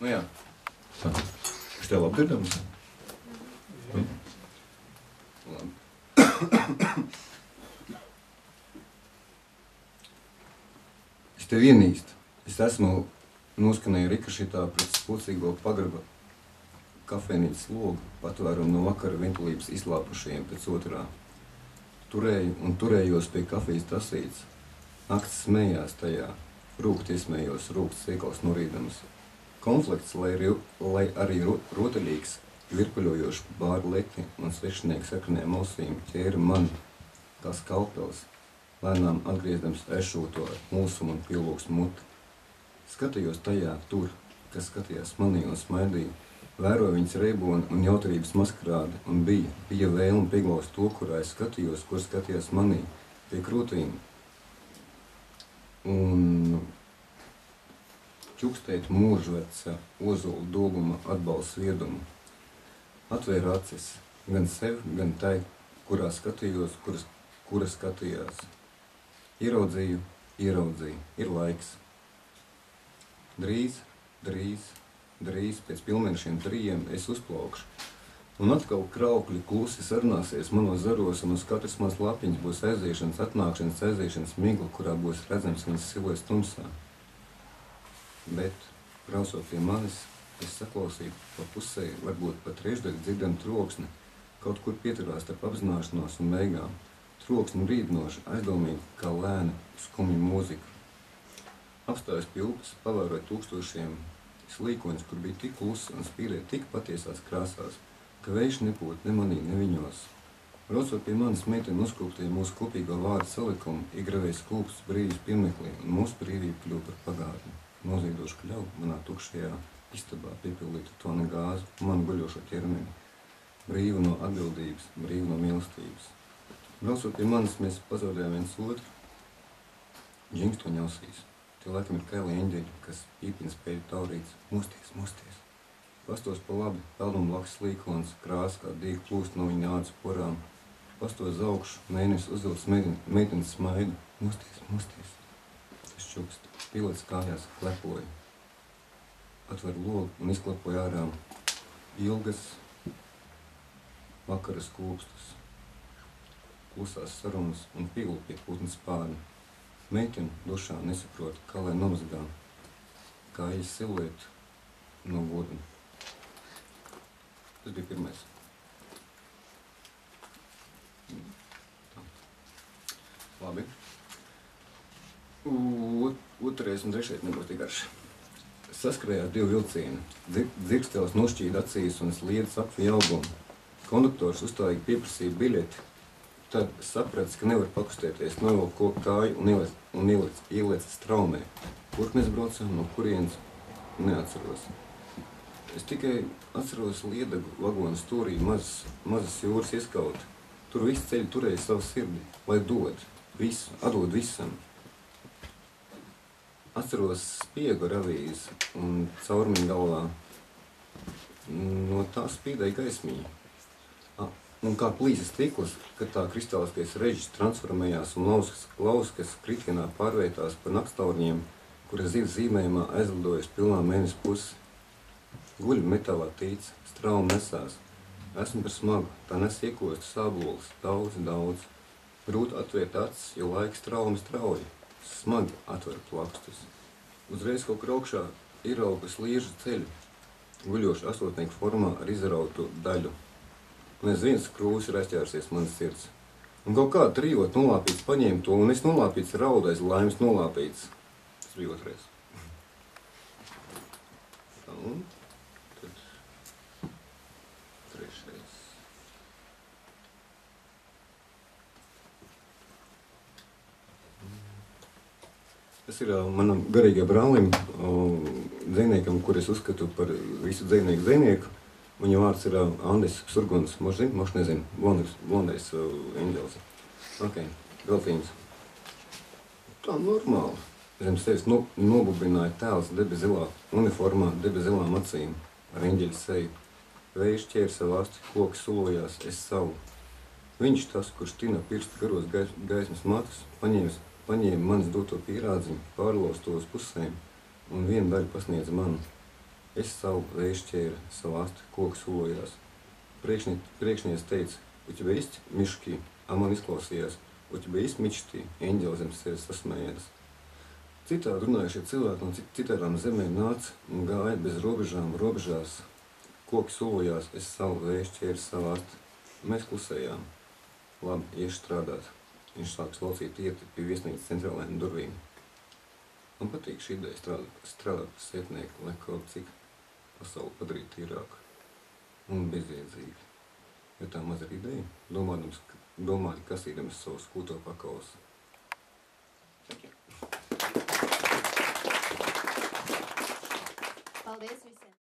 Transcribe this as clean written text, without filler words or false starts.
Nu jā. Tā. Es tev labi dzirdams? Labi. Es tev ienīstu. Es esmu noskanēju Rikašitā pret spocīgo pagraba kafejnīcas logu, patvērumu no vakara ventulības izlāpušajiem pēc otrā. Turēju un turējos pie kafijas tasītes. Nakts smējās tajā. Rūkt iesmējos, rūkts iekals norīdams. Konflikts, lai arī rotaļīgs, virpuļojoši bāru leti un svešinieks sakaniem ausīm ķēra man kā skalpels, lēnām atgriezdams ešūto ar mūsumu un pilūks muti. Skatījos tajā tur, kas skatījās manī un smaidīja, vēroju viņas reiboni un jautarības maskarādi un bija vēlme pieglaust to, kurā es skatījos, kur skatījās manī, pie krūtīm. Un čukstēt mūžveca ozolu dobuma atbalsts viedumu. Atvēra acis gan sev, gan tai, kurā skatījos, kura skatījās. Ieraudzīju, ir laiks. Drīz, pēc pilnmēnešiem 3 es uzplaukšu. Un atkal kraukļi klusi sarunāsies manos zaros, un uz katras mans lapiņas būs aiziešanas, atnākšanas migla, kurā būs redzams viņas siluets tumsā. Bet, braucot pie manis, es saklausīju pa pusē, varbūt pa trešdaļu dzirdam troksni, kaut kur pieturās starp apzināšanos un beigām. Troksni brīdinoši, aizdomīgi, kā lēna, skumja mūzika. Apstājos pie upes, pavēroju tūkstošiem slīkoņus, kur bija tik klusa un spīlēja tik patiesās krāsās, ka vējš nepūt ne manī, ne viņos. Braucot pie manis meiteni uzkūptīja mūsu kopīgo vārdu salikumu, iegravēja skūpstus brīvības piemeklī, un mūsu brīvība kļuva par pagātni. Noziedošu kļauju manā tukšajā istabā piepildītu toni gāzi, manu guļošo ķermeni. Brīvu no atbildības, brīvu no mīlestības. Braucot pie manis, mēs pazaudējām viens otru, džingstoņa ausīs. Tie laikam ir kaili eņģeļi, kas pīpina spēļu taurīts. Mosties. Pastos pa labi, pelduma blakus slīkons, krāsa kā dīga plūst no viņa ādas porām. Pastos augšu, mēnesis uzvilc meitenes smaidu. Mosties. Tas čukst, pilets kājās klepoja. Atver logu un izklepoja ārā ilgas vakara skūpstas, klusās sarunas un pīlu pie putnas spārni. Meiteni dušā nesaprot, kā lai nomazgā, kā ejas siluetu no voduma. Tas bija pirmais. Tā. Labi. Otrais un trešais nebūs tik garš. Saskrējās 2 vilcieni. Dzirkstēls nošķīda acīs un sliedz apvi augumu. Konduktors uzstājīgi pieprasīja biļeti. Tad saprats, ka nevar pakustēties, novilk koku kāju un ielieca straumē. Kur mēs braucām, no kurienes, neatceros. Es tikai atceros Liedagu vagonu stūrī, mazas jūras ieskauti. Tur visi ceļi turēja savu sirdi, lai dod visu, atdod visam. Atceros spiegu ar avīzi un caurmiņu galvā. No tā spīdēja gaismiņa. Un kā plīsas stikls, kad tā kristāliskais režis transformējās un lauskas kritienā pārveitās par nakstaurņiem, kura zivs zīmējumā aizlidojas pilnā mēnesi pusi. Guļ metālā tīts, straumi nesās. Esmu par smagu, tā nes iekostu sābolis, daudz. Grūti atvērt acis, jo laiks straumi strauji. Smagi atver plakstus. Uzreiz kaut kur augšā ieraugu sliežu ceļu, guļošu astotnieku formā ar izrautu daļu. Un es viens krūs ir aizķērsies manas sirds. Un kaut kā trijot nolāpīts paņēma to, un es nolāpīts raudu aiz laimes nolāpīts. Tas bija otrais. Un tad trešais. Tas ir manam garīgajam brālim, dzejniekam, kur es uzskatu par visu dzejnieku. Viņa vārds ir Andis Surguns. Moš nezinu, blondais eņģels. Ok, galtīņas. Tā normāli. Zem sevis nobubināja tēls debezilā uniformā, debezilām acīm ar eņģeļa seju. Vējš ķēra savu asti, koki sulojās, es savu. Viņš tas, kurš tina pirkstu garos gaismas matus, paņēma manis doto pierādziņu, pārlauz to uz pusēm un vienu daļu pasniedza manu. Es savu vēju šķēru, savu asti koku solojās. Priekšnieks teica, u тебя есть мешки, a man izklausījās, u тебя есть мечты, eņģeli zem sevis sasmējās. Citādi runājušie cilvēki no citādām zemēm nāca un gāja bez robežās, koki solojās, es savu vēju šķēru, savu asti. Mēs klusējām. Labi, iešu strādāt. Viņš sāk slaucīt ieti pie viesnīcas centrālajām durvīm. Man patīk šī ideja strādāt par sētnieku, lai kaut cik pasauli padarītu tīrāku un bezjēdzīgu. Jo tā maz ir ideja, domāju, kasīdams savu skūto pakausu. Paldies visiem!